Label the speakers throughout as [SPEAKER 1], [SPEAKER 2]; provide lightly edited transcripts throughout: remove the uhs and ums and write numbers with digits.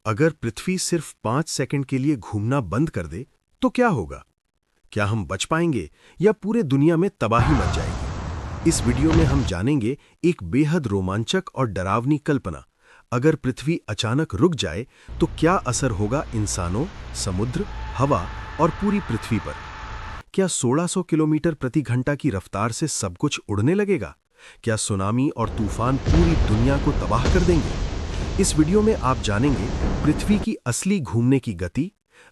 [SPEAKER 1] अगर पृथ्वी सिर्फ 5 सेकंड के लिए घूमना बंद कर दे तो क्या होगा? क्या हम बच पाएंगे या पूरे दुनिया में तबाही मच जाएगी? इस वीडियो में हम जानेंगे एक बेहद रोमांचक और डरावनी कल्पना। अगर पृथ्वी अचानक रुक जाए तो क्या असर होगा इंसानों, समुद्र, हवा और पूरी पृथ्वी पर? क्या 1600 किलोमीटर प्रति घंटा की रफ्तार से सब कुछ उड़ने लगेगा? क्या सुनामी और तूफान पूरी दुनिया को तबाह कर देंगे? इस वीडियो में आप जानेंगे पृथ्वी की असली घूमने की गति,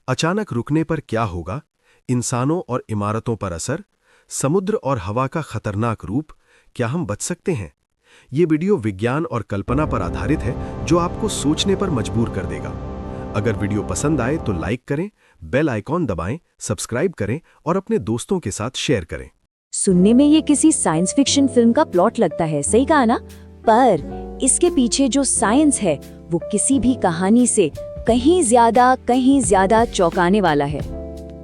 [SPEAKER 1] अचानक रुकने पर क्या होगा, इंसानों और इमारतों पर असर, समुद्र और हवा का खतरनाक रूप, क्या हम बच सकते हैं? ये वीडियो विज्ञान और कल्पना पर आधारित है जो आपको सोचने पर मजबूर कर देगा। अगर वीडियो पसंद आए तो लाइक करें, बेल आइकॉन दबाएं, सब्सक्राइब करें और अपने दोस्तों के साथ शेयर करें।
[SPEAKER 2] सुनने में ये किसी साइंस फिक्शन फिल्म का प्लॉट लगता है, सही कहा ना? पर इसके पीछे जो साइंस है वो किसी भी कहानी से कहीं ज्यादा चौंकाने वाला है।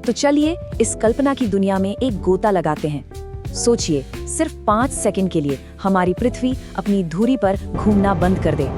[SPEAKER 2] तो चलिए इस कल्पना की दुनिया में एक गोता लगाते हैं। सोचिए, सिर्फ 5 सेकंड के लिए हमारी पृथ्वी अपनी धुरी पर घूमना बंद कर दे,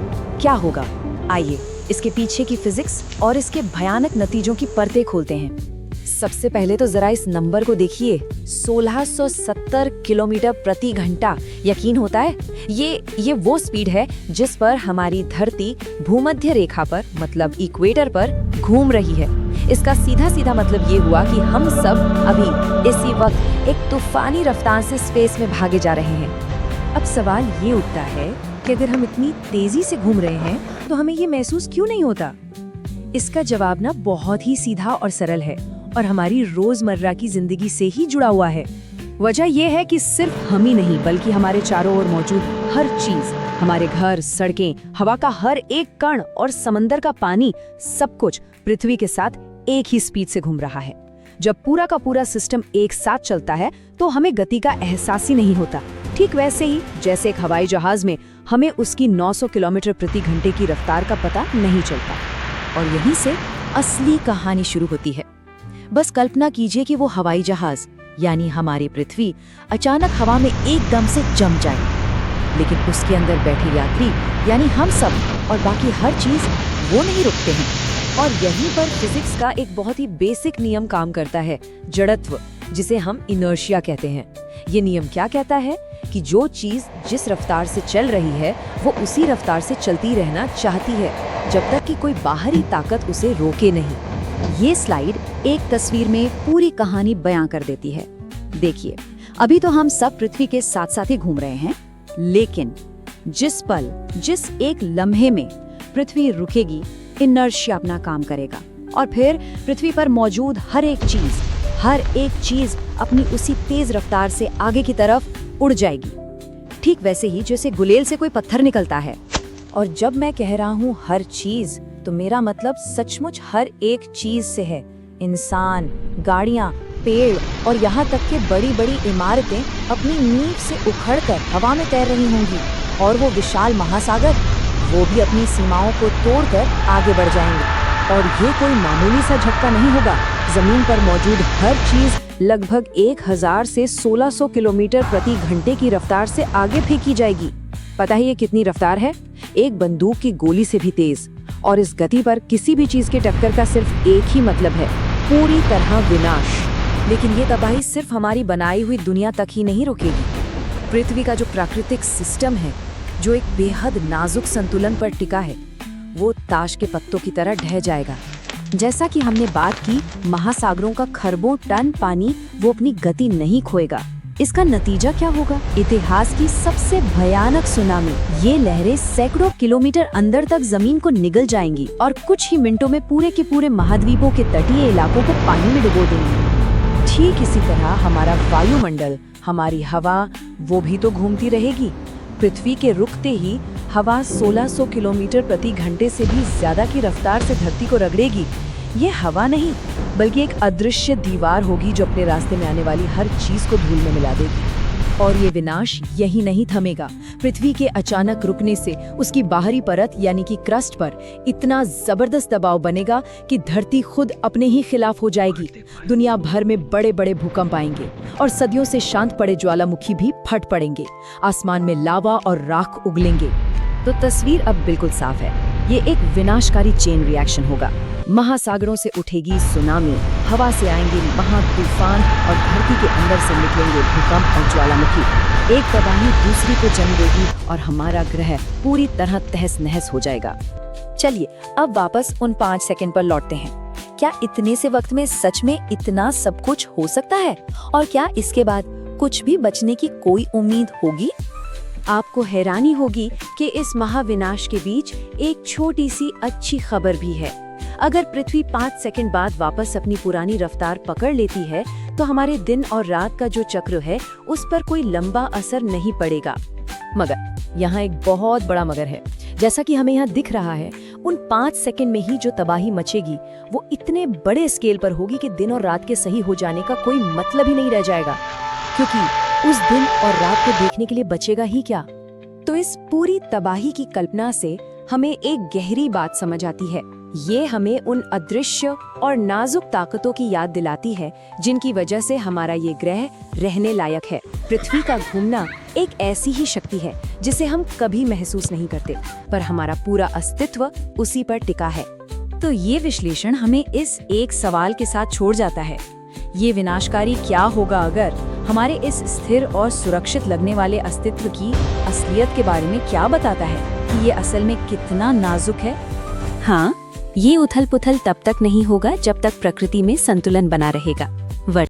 [SPEAKER 2] क्या होगा? आइए इसके पीछे की फिजिक्स और इसके भयानक नतीजों की परतें खोलते हैं। सबसे पहले तो जरा इस नंबर को देखिए, 1670 किलोमीटर प्रति घंटा। यकीन होता है? ये वो स्पीड है जिस पर हमारी धरती भूमध्य रेखा पर, मतलब इक्वेटर पर घूम रही है। इसका सीधा मतलब ये हुआ कि हम सब अभी इसी वक्त एक तूफानी रफ्तार से स्पेस में भागे जा रहे हैं। अब सवाल ये उठता है कि अगर हम इतनी तेजी से घूम रहे हैं तो हमें ये महसूस क्यों नहीं होता? इसका जवाब ना बहुत ही सीधा और सरल है और हमारी रोजमर्रा की जिंदगी से ही जुड़ा हुआ है। वजह यह है कि सिर्फ हम ही नहीं बल्कि हमारे चारों ओर मौजूद हर चीज, हमारे घर, सड़कें, हवा का हर एक कण और समंदर का पानी, सब कुछ पृथ्वी के साथ एक ही स्पीड से घूम रहा है। जब पूरा का पूरा सिस्टम एक साथ चलता है तो हमें गति का एहसास ही नहीं होता। ठीक वैसे ही जैसे एक हवाई जहाज में हमें उसकी 900 किलोमीटर प्रति घंटे की रफ्तार का पता नहीं चलता। और यहीं से असली कहानी शुरू होती है। बस कल्पना कीजिए कि वो हवाई जहाज यानी हमारी पृथ्वी अचानक हवा में एकदम से जम जाए, लेकिन उसके अंदर बैठे यात्री यानी हम सब और बाकी हर चीज वो नहीं रुकते हैं। और यहीं पर फिजिक्स का एक बहुत ही बेसिक नियम काम करता है, जड़त्व, जिसे हम इनर्शिया कहते हैं। ये नियम क्या कहता है कि जो चीज जिस रफ्तार से चल रही है वो उसी रफ्तार से चलती रहना चाहती है जब तक कि कोई बाहरी ताकत उसे रोके नहीं। ये स्लाइड एक तस्वीर में पूरी कहानी बयां कर देती है। देखिए, अभी तो हम सब पृथ्वी के साथ साथ ही घूम रहे हैं, लेकिन जिस पल, जिस एक लम्हे में पृथ्वी रुकेगी, इनर्शिया अपना काम करेगा और फिर पृथ्वी पर मौजूद हर एक चीज अपनी उसी तेज रफ्तार से आगे की तरफ उड़ जाएगी। ठीक वैसे ही जैसे गुलेल से कोई पत्थर निकलता है। और जब मैं कह रहा हूँ हर चीज, तो मेरा मतलब सचमुच हर एक चीज से है। इंसान, गाड़ियाँ, पेड़ और यहाँ तक कि बड़ी इमारतें अपनी नींव से उखड़कर हवा में तैर रही होंगी, और वो विशाल महासागर, वो भी अपनी सीमाओं को तोड़कर आगे बढ़ जाएंगे। और ये कोई मामूली सा झटका नहीं होगा। जमीन पर मौजूद हर चीज लगभग 1000 से 1600 किलोमीटर प्रति घंटे की रफ्तार से आगे फेंकी जाएगी। पता है ये कितनी रफ्तार है? एक बंदूक की गोली से भी तेज। और इस गति पर किसी भी चीज के टक्कर का सिर्फ एक ही मतलब है, पूरी तरह विनाश। लेकिन ये तबाही सिर्फ हमारी बनाई हुई दुनिया तक ही नहीं रुकेगी। पृथ्वी का जो प्राकृतिक सिस्टम है, जो एक बेहद नाजुक संतुलन पर टिका है, वो ताश के पत्तों की तरह ढह जाएगा। जैसा कि हमने बात की, महासागरों का खरबों टन पानी वो अपनी गति नहीं खोएगा। इसका नतीजा क्या होगा? इतिहास की सबसे भयानक सुनामी। ये लहरें सैकड़ों किलोमीटर अंदर तक जमीन को निगल जाएंगी और कुछ ही मिनटों में पूरे के पूरे महाद्वीपों के तटीय इलाकों को पानी में डुबो देंगी। ठीक इसी तरह हमारा वायुमंडल, हमारी हवा, वो भी तो घूमती रहेगी। पृथ्वी के रुकते ही हवा 1600 किलोमीटर प्रति घंटे से भी ज्यादा की रफ्तार से धरती को रगड़ेगी। ये हवा नहीं बल्कि एक अदृश्य दीवार होगी जो अपने रास्ते में आने वाली हर चीज को धूल में मिला देगी। और ये विनाश यही नहीं थमेगा। पृथ्वी के अचानक रुकने से उसकी बाहरी परत यानी कि क्रस्ट पर इतना जबरदस्त दबाव बनेगा कि धरती खुद अपने ही खिलाफ हो जाएगी। दुनिया भर में बड़े बड़े भूकंप आएंगे और सदियों से शांत पड़े ज्वालामुखी भी फट पड़ेंगे। आसमान में लावा और राख उगलेंगे। तो तस्वीर अब बिल्कुल साफ है। ये एक विनाशकारी चेन रिएक्शन होगा। महासागरों से उठेगी सुनामी, हवा से आएंगे महातूफान और धरती के अंदर से निकलेंगे भूकंप और ज्वालामुखी। एक तबाही दूसरी को जन्म देगी और हमारा ग्रह पूरी तरह तहस नहस हो जाएगा। चलिए अब वापस उन 5 सेकंड पर लौटते हैं। क्या इतने से वक्त में सच में इतना सब कुछ हो सकता है? और क्या इसके बाद कुछ भी बचने की कोई उम्मीद होगी? आपको हैरानी होगी कि इस महाविनाश के बीच एक छोटी सी अच्छी खबर भी है। अगर पृथ्वी 5 सेकंड बाद वापस अपनी पुरानी रफ्तार पकड़ लेती है तो हमारे दिन और रात का जो चक्र है उस पर कोई लंबा असर नहीं पड़ेगा। मगर यहाँ एक बहुत बड़ा मगर है। जैसा कि हमें यहाँ दिख रहा है, उन 5 सेकंड में ही जो तबाही मचेगी वो इतने बड़े स्केल पर होगी कि दिन और रात के सही हो जाने का कोई मतलब ही नहीं रह जाएगा, क्योंकि उस दिन और रात को देखने के लिए बचेगा ही क्या। तो इस पूरी तबाही की कल्पना से हमें एक गहरी बात समझ आती है। ये हमें उन अदृश्य और नाजुक ताकतों की याद दिलाती है जिनकी वजह से हमारा ये ग्रह रहने लायक है। पृथ्वी का घूमना एक ऐसी ही शक्ति है जिसे हम कभी महसूस नहीं करते, पर हमारा पूरा अस्तित्व उसी पर टिका है। तो ये विश्लेषण हमें इस एक सवाल के साथ छोड़ जाता है, ये विनाशकारी क्या होगा अगर हमारे इस स्थिर और सुरक्षित लगने वाले अस्तित्व की असलियत के बारे में क्या बताता है कि ये असल में कितना नाजुक है। हाँ, ये उथल पुथल तब तक नहीं होगा जब तक प्रकृति में संतुलन बना रहेगा।